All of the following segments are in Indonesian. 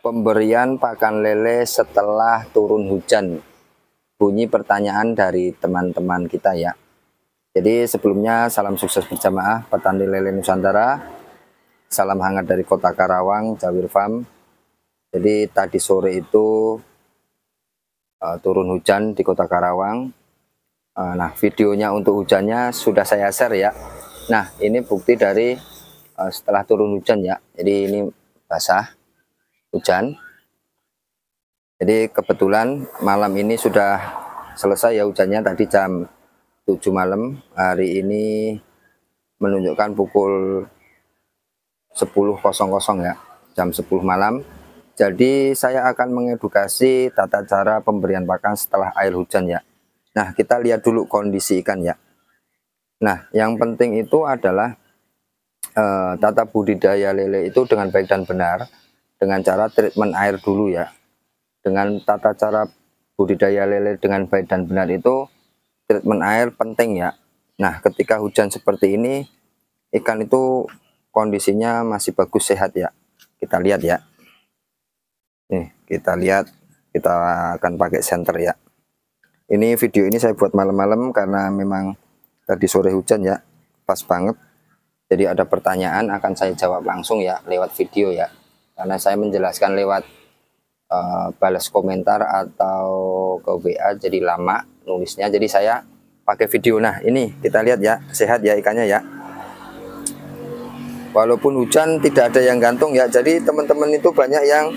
Pemberian pakan lele setelah turun hujan. Bunyi pertanyaan dari teman-teman kita ya. Jadi sebelumnya salam sukses berjamaah petani lele Nusantara. Salam hangat dari Kota Karawang, Jawir Farm. Jadi tadi sore itu turun hujan di Kota Karawang. Nah, videonya untuk hujannya sudah saya share ya. Nah, ini bukti dari setelah turun hujan ya. Jadi ini basah hujan. Jadi kebetulan malam ini sudah selesai ya hujannya, tadi jam 7 malam. Hari ini menunjukkan pukul 10.00 ya, jam 10 malam. Jadi saya akan mengedukasi tata cara pemberian pakan setelah air hujan ya. Nah, kita lihat dulu kondisi ikan ya. Nah, yang penting itu adalah tata budidaya lele itu dengan baik dan benar dengan cara treatment air dulu ya. Dengan tata cara budidaya lele dengan baik dan benar itu treatment air penting ya. Nah, ketika hujan seperti ini ikan itu kondisinya masih bagus sehat ya. Kita lihat ya. Nih, kita lihat, kita akan pakai senter ya. Ini video ini saya buat malam-malam karena memang tadi sore hujan ya, pas banget. Jadi ada pertanyaan akan saya jawab langsung ya lewat video ya. Karena saya menjelaskan lewat balas komentar atau ke WA jadi lama nulisnya, jadi saya pakai video. Nah, ini kita lihat ya, sehat ya ikannya ya, walaupun hujan tidak ada yang gantung ya. Jadi teman-teman itu banyak yang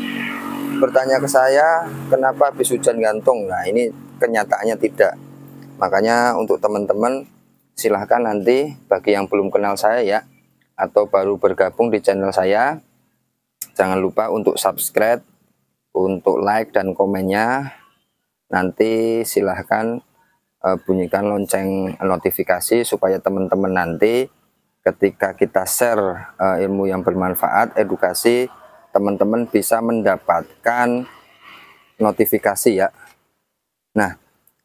bertanya ke saya kenapa habis hujan gantung. Nah, ini kenyataannya tidak. Makanya untuk teman-teman silahkan nanti bagi yang belum kenal saya ya atau baru bergabung di channel saya, jangan lupa untuk subscribe, untuk like dan komennya. Nanti silahkan bunyikan lonceng notifikasi supaya teman-teman nanti ketika kita share ilmu yang bermanfaat, edukasi, teman-teman bisa mendapatkan notifikasi ya. Nah,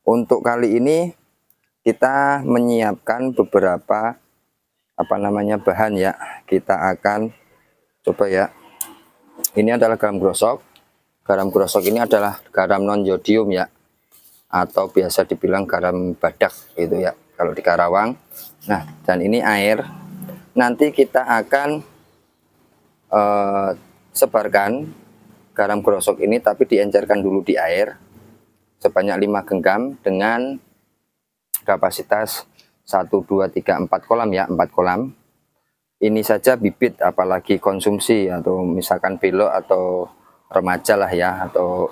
untuk kali ini kita menyiapkan beberapa bahan ya. Kita akan coba ya. Ini adalah garam grosok. Garam grosok ini adalah garam non yodium ya, atau biasa dibilang garam badak gitu ya kalau di Karawang. Nah, dan ini air. Nanti kita akan sebarkan garam grosok ini, tapi diencerkan dulu di air sebanyak 5 genggam dengan kapasitas 1, 2, 3, 4 kolam ya, 4 kolam. Ini saja bibit, apalagi konsumsi atau misalkan belok atau remaja lah ya, atau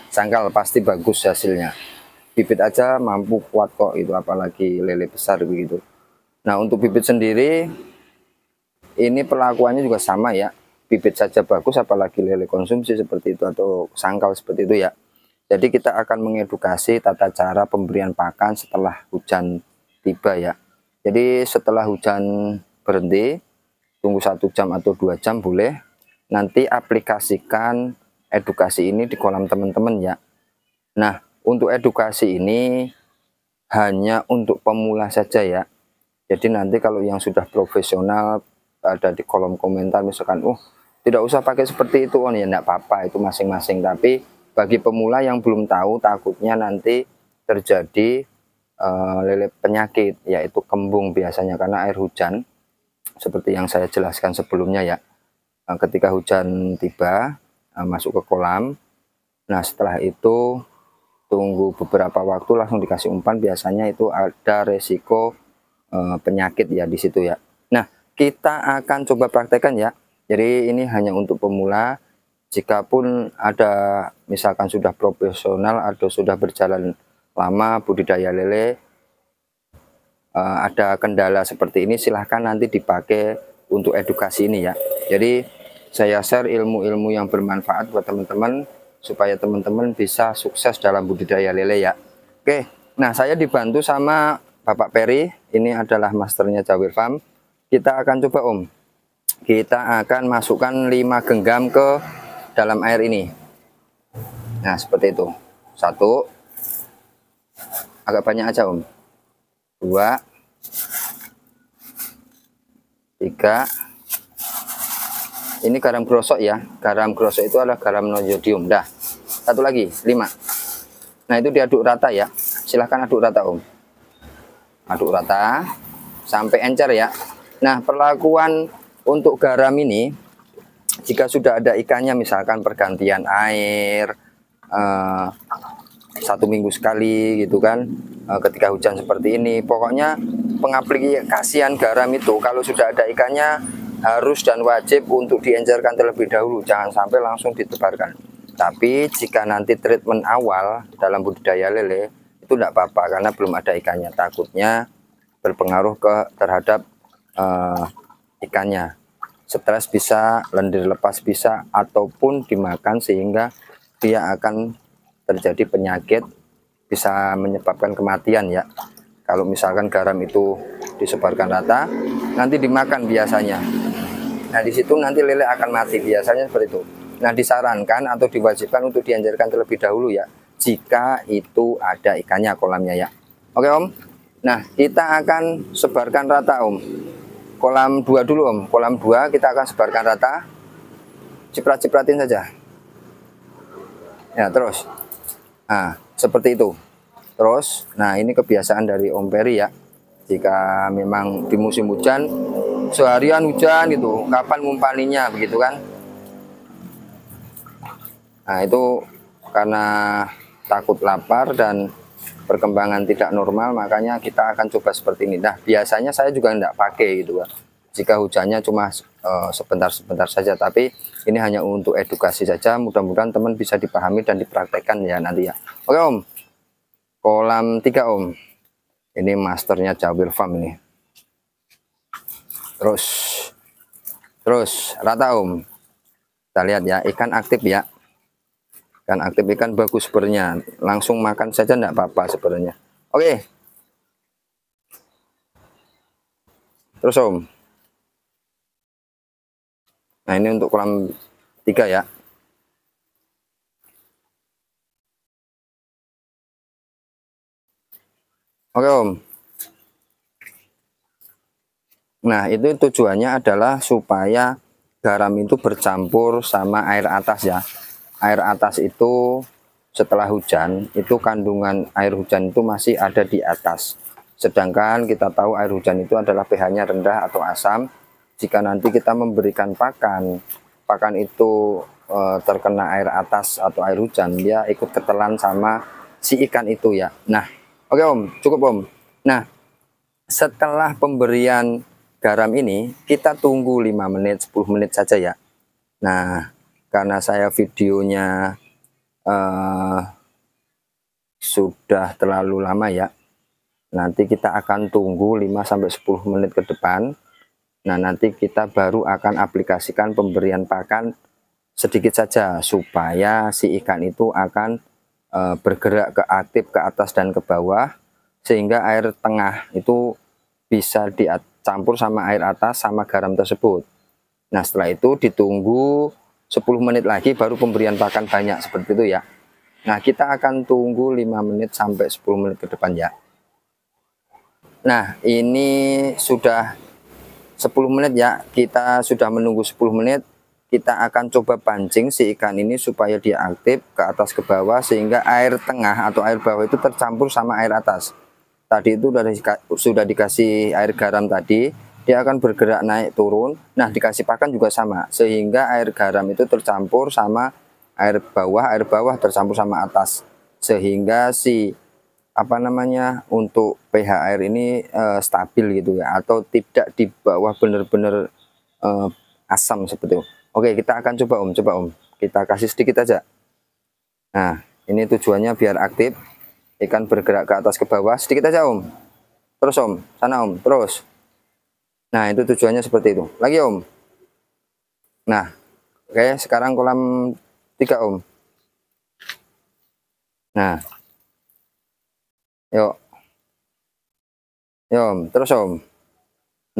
sangkal, pasti bagus hasilnya. Bibit aja mampu kuat kok itu, apalagi lele besar begitu. Nah, untuk bibit sendiri ini perlakuannya juga sama ya, bibit saja bagus apalagi lele konsumsi seperti itu atau sangkal seperti itu ya. Jadi kita akan mengedukasi tata cara pemberian pakan setelah hujan tiba ya. Jadi setelah hujan berhenti, tunggu 1 jam atau 2 jam boleh. Nanti aplikasikan edukasi ini di kolam teman-teman ya. Nah, untuk edukasi ini hanya untuk pemula saja ya. Jadi nanti kalau yang sudah profesional ada di kolom komentar misalkan, tidak usah pakai seperti itu, ya enggak apa-apa, itu masing-masing. Tapi bagi pemula yang belum tahu, takutnya nanti terjadi lele penyakit, yaitu kembung biasanya karena air hujan, seperti yang saya jelaskan sebelumnya ya. Ketika hujan tiba, masuk ke kolam, nah setelah itu tunggu beberapa waktu langsung dikasih umpan, biasanya itu ada resiko penyakit ya di situ ya. Nah, kita akan coba praktekkan ya. Jadi ini hanya untuk pemula. Jikapun ada misalkan sudah profesional atau sudah berjalan lama budidaya lele, ada kendala seperti ini, silahkan nanti dipakai untuk edukasi ini ya. Jadi saya share ilmu-ilmu yang bermanfaat buat teman-teman supaya teman-teman bisa sukses dalam budidaya lele ya. Oke, nah saya dibantu sama Bapak Peri, ini adalah masternya Jawir Farm. Kita akan coba Om, kita akan masukkan 5 genggam ke dalam air ini. Nah seperti itu, 1, agak banyak aja Om, 2, 3, ini garam grosok ya. Garam grosok itu adalah garam nonjodium. Dah, satu lagi 5. Nah, itu diaduk rata ya. Silahkan aduk rata Om. Aduk rata sampai encer ya. Nah, perlakuan untuk garam ini, jika sudah ada ikannya, misalkan pergantian air 1 minggu sekali gitu kan, ketika hujan seperti ini, pokoknya pengaplikasian garam itu kalau sudah ada ikannya harus dan wajib untuk diencerkan terlebih dahulu, jangan sampai langsung ditebarkan. Tapi jika nanti treatment awal dalam budidaya lele itu tidak apa-apa karena belum ada ikannya, takutnya berpengaruh terhadap ikannya. Stres bisa, lendir lepas bisa, ataupun dimakan sehingga dia akan terjadi penyakit, bisa menyebabkan kematian ya. Kalau misalkan garam itu disebarkan rata, nanti dimakan biasanya. Nah, di situ nanti lele akan mati biasanya seperti itu. Nah, disarankan atau diwajibkan untuk diencerkan terlebih dahulu ya, jika itu ada ikannya kolamnya ya. Oke Om. Nah, kita akan sebarkan rata Om. Kolam 2 dulu Om. Kolam 2 kita akan sebarkan rata. Ciprat-cipratin saja. Ya, terus. Nah, seperti itu. Terus, nah ini kebiasaan dari Om Peri ya. Jika memang di musim hujan, seharian hujan gitu, kapan ngumpaninya begitu kan? Nah, itu karena takut lapar dan perkembangan tidak normal, makanya kita akan coba seperti ini. Nah, biasanya saya juga tidak pakai gitu kan. Jika hujannya cuma sebentar-sebentar saja, tapi ini hanya untuk edukasi saja. Mudah-mudahan teman bisa dipahami dan dipraktekkan ya nanti ya. Oke Om, kolam 3 Om. Ini masternya Jawir Farm ini. Terus rata Om. Kita lihat ya, ikan aktif ya. Ikan aktif, ikan bagus sebenarnya. Langsung makan saja enggak apa-apa sebenarnya. Oke. Terus Om. Nah, ini untuk kolam 3 ya. Oke Om. Nah, itu tujuannya adalah supaya garam itu bercampur sama air atas ya. Air atas itu setelah hujan, itu kandungan air hujan itu masih ada di atas. Sedangkan kita tahu air hujan itu adalah pH-nya rendah atau asam. Jika nanti kita memberikan pakan itu terkena air atas atau air hujan, dia ikut ketelan sama si ikan itu ya. Nah, oke Om, cukup Om. Nah, setelah pemberian garam ini, kita tunggu 5 menit, 10 menit saja ya. Nah, karena saya videonya sudah terlalu lama ya, nanti kita akan tunggu 5-10 menit ke depan. Nah, nanti kita baru akan aplikasikan pemberian pakan sedikit saja, supaya si ikan itu akan bergerak ke aktif ke atas dan ke bawah, sehingga air tengah itu bisa dicampur sama air atas sama garam tersebut. Nah, setelah itu ditunggu 10 menit lagi baru pemberian pakan banyak seperti itu ya. Nah, kita akan tunggu 5 menit sampai 10 menit ke depan ya. Nah, ini sudah 10 menit ya. Kita sudah menunggu 10 menit. Kita akan coba pancing si ikan ini supaya dia aktif ke atas ke bawah, sehingga air tengah atau air bawah itu tercampur sama air atas. Tadi itu sudah dikasih air garam tadi, dia akan bergerak naik turun. Nah, dikasih pakan juga sama, sehingga air garam itu tercampur sama air bawah tercampur sama atas, sehingga si untuk pH air ini stabil gitu ya, atau tidak di bawah benar-benar asam seperti itu. Oke, kita akan coba Om, kita kasih sedikit aja. Nah, ini tujuannya biar aktif, ikan bergerak ke atas ke bawah sedikit aja Om. Terus Om, sana Om, terus. Nah, itu tujuannya seperti itu. Lagi Om. Nah, oke, sekarang kolam 3 Om. Nah, yuk Om, terus Om.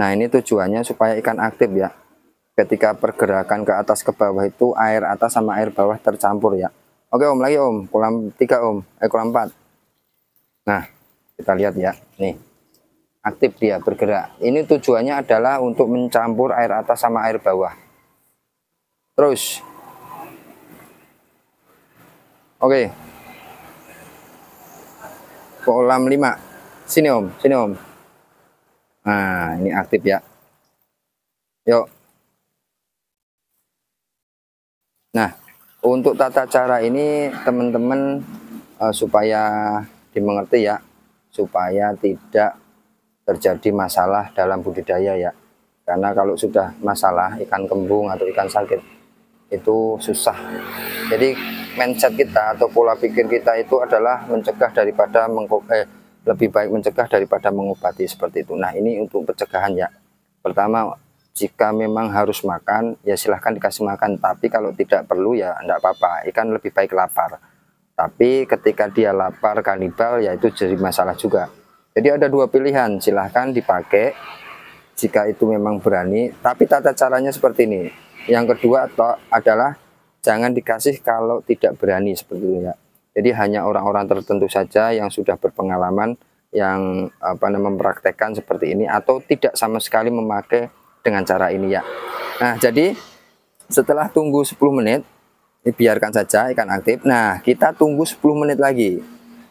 Nah, ini tujuannya supaya ikan aktif ya. Ketika pergerakan ke atas ke bawah itu air atas sama air bawah tercampur ya. Oke Om, lagi Om, kolam 3 Om, kolam 4. Nah, kita lihat ya, nih aktif dia bergerak. Ini tujuannya adalah untuk mencampur air atas sama air bawah. Terus. Oke. Kolam 5. Sini Om, sini Om. Nah, ini aktif ya. Yuk. Nah, untuk tata cara ini teman-teman supaya dimengerti ya, supaya tidak terjadi masalah dalam budidaya ya. Karena kalau sudah masalah ikan kembung atau ikan sakit itu susah. Jadi mindset kita atau pola pikir kita itu adalah mencegah daripada lebih baik mencegah daripada mengobati, seperti itu. Nah, ini untuk pencegahan ya. Pertama, jika memang harus makan ya silahkan dikasih makan, tapi kalau tidak perlu ya enggak apa-apa, ikan lebih baik lapar. Tapi ketika dia lapar kanibal ya itu jadi masalah juga. Jadi ada dua pilihan, silahkan dipakai jika itu memang berani, tapi tata caranya seperti ini. Yang kedua adalah jangan dikasih kalau tidak berani, seperti itu ya. Jadi hanya orang-orang tertentu saja yang sudah berpengalaman, yang mempraktekkan seperti ini, atau tidak sama sekali memakai dengan cara ini ya. Nah, jadi setelah tunggu 10 menit, biarkan saja ikan aktif. Nah, kita tunggu 10 menit lagi.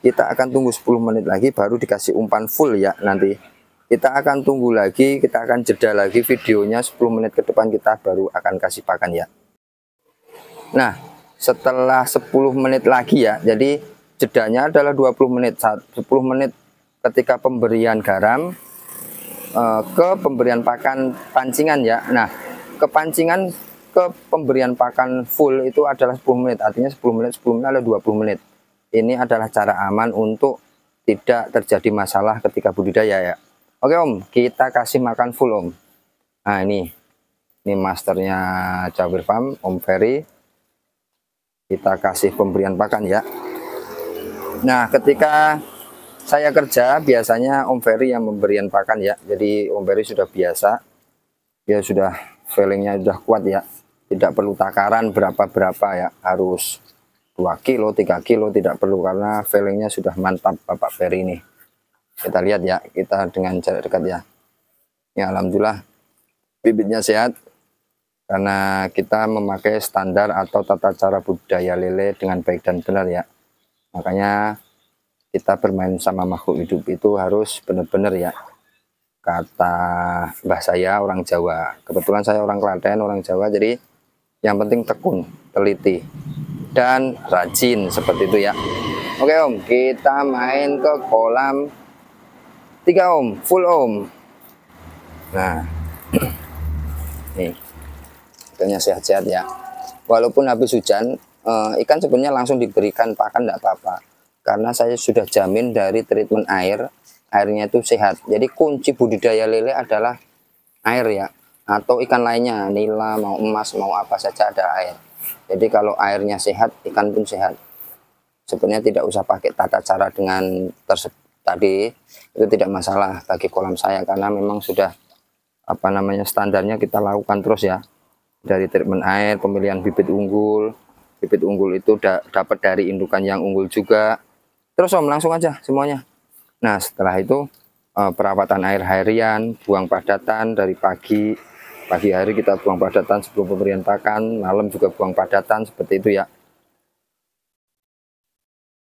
Kita akan tunggu 10 menit lagi baru dikasih umpan full ya nanti. Kita akan tunggu lagi, kita akan jeda lagi videonya 10 menit ke depan, kita baru akan kasih pakan ya. Nah, setelah 10 menit lagi ya, jadi jedanya adalah 20 menit. 10 menit ketika pemberian garam ke pemberian pakan pancingan ya. Nah, ke pancingan ke pemberian pakan full itu adalah 10 menit. Artinya 10 menit adalah 20 menit. Ini adalah cara aman untuk tidak terjadi masalah ketika budidaya ya. Oke Om, kita kasih makan full Om. Nah, ini masternya Jawir Farm, Om Ferry. Kita kasih pemberian pakan ya. Nah, ketika saya kerja biasanya Om Ferry yang memberian pakan ya. Jadi Om Ferry sudah biasa, dia sudah feelingnya sudah kuat ya. Tidak perlu takaran berapa-berapa ya, harus 2 kilo, 3 kilo tidak perlu, karena feelingnya sudah mantap Bapak Ferry ini. Kita lihat ya, kita dengan jarak dekat ya. Ya alhamdulillah bibitnya sehat. Karena kita memakai standar atau tata cara budidaya lele dengan baik dan benar ya. Makanya kita bermain sama makhluk hidup itu harus benar-benar ya. Kata mbah saya orang Jawa. Kebetulan saya orang Klaten, orang Jawa. Jadi yang penting tekun, teliti, dan rajin, seperti itu ya. Oke Om, kita main ke kolam 3 Om, full Om. Nah, nih. Ikannya sehat-sehat ya. Walaupun habis hujan, ikan sebenarnya langsung diberikan pakan tidak apa-apa. Karena saya sudah jamin dari treatment air, airnya itu sehat. Jadi kunci budidaya lele adalah air ya. Atau ikan lainnya, nila, mau emas, mau apa saja ada air. Jadi kalau airnya sehat, ikan pun sehat. Sebenarnya tidak usah pakai tata cara dengan tadi, itu tidak masalah bagi kolam saya. Karena memang sudah standarnya kita lakukan terus ya. Dari treatment air, pemilihan bibit unggul itu dapat dari indukan yang unggul juga. Terus Om, langsung aja semuanya. Nah, setelah itu perawatan air harian, buang padatan dari pagi hari kita buang padatan sebelum pemberian pakan, malam juga buang padatan, seperti itu ya.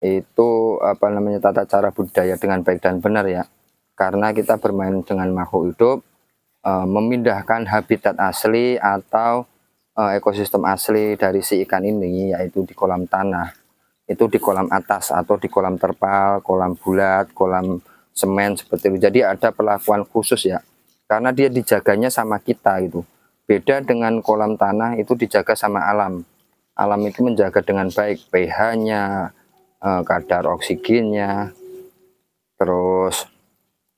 Itu tata cara budidaya dengan baik dan benar ya. Karena kita bermain dengan makhluk hidup, memindahkan habitat asli atau ekosistem asli dari si ikan ini, yaitu di kolam tanah, itu di kolam atas atau di kolam terpal, kolam bulat, kolam semen, seperti itu. Jadi ada perlakuan khusus ya, karena dia dijaganya sama kita itu. Beda dengan kolam tanah, itu dijaga sama alam. Alam itu menjaga dengan baik pH-nya, kadar oksigennya, terus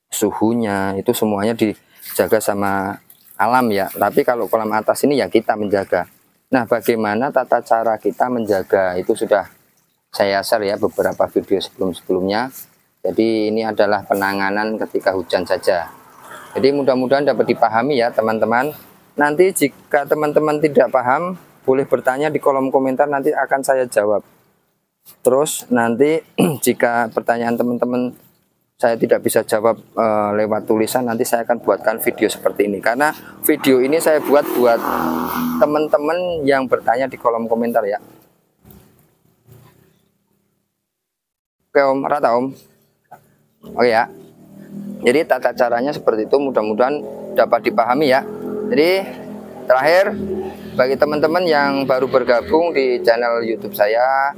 suhunya, itu semuanya dijaga sama alam ya. Tapi kalau kolam atas ini ya kita menjaga. Nah, bagaimana tata cara kita menjaga itu sudah saya share ya beberapa video sebelum-sebelumnya. Jadi ini adalah penanganan ketika hujan saja. Jadi mudah-mudahan dapat dipahami ya teman-teman. Nanti jika teman-teman tidak paham, boleh bertanya di kolom komentar, nanti akan saya jawab. Terus nanti jika pertanyaan teman-teman saya tidak bisa jawab lewat tulisan, nanti saya akan buatkan video seperti ini. Karena video ini saya buat teman-teman yang bertanya di kolom komentar ya. Oke Om, rata Om. Oke ya. Jadi tata caranya seperti itu, mudah-mudahan dapat dipahami ya. Jadi terakhir, bagi teman-teman yang baru bergabung di channel YouTube saya,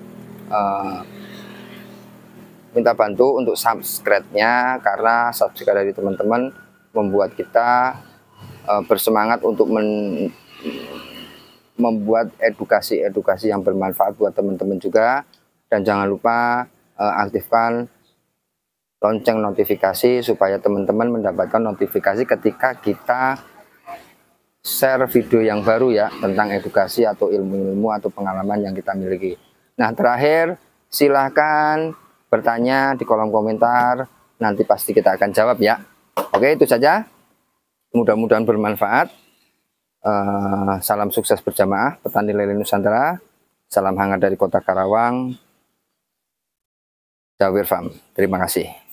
minta bantu untuk subscribe-nya, karena subscribe dari teman-teman membuat kita bersemangat untuk membuat edukasi yang bermanfaat buat teman-teman juga. Dan jangan lupa aktifkan lonceng notifikasi supaya teman-teman mendapatkan notifikasi ketika kita share video yang baru ya, tentang edukasi atau ilmu-ilmu atau pengalaman yang kita miliki. Nah terakhir, silahkan bertanya di kolom komentar, nanti pasti kita akan jawab ya. Oke, itu saja, mudah-mudahan bermanfaat. Salam sukses berjamaah petani lele Nusantara, salam hangat dari kota Karawang, Jawir Farm. Terima kasih.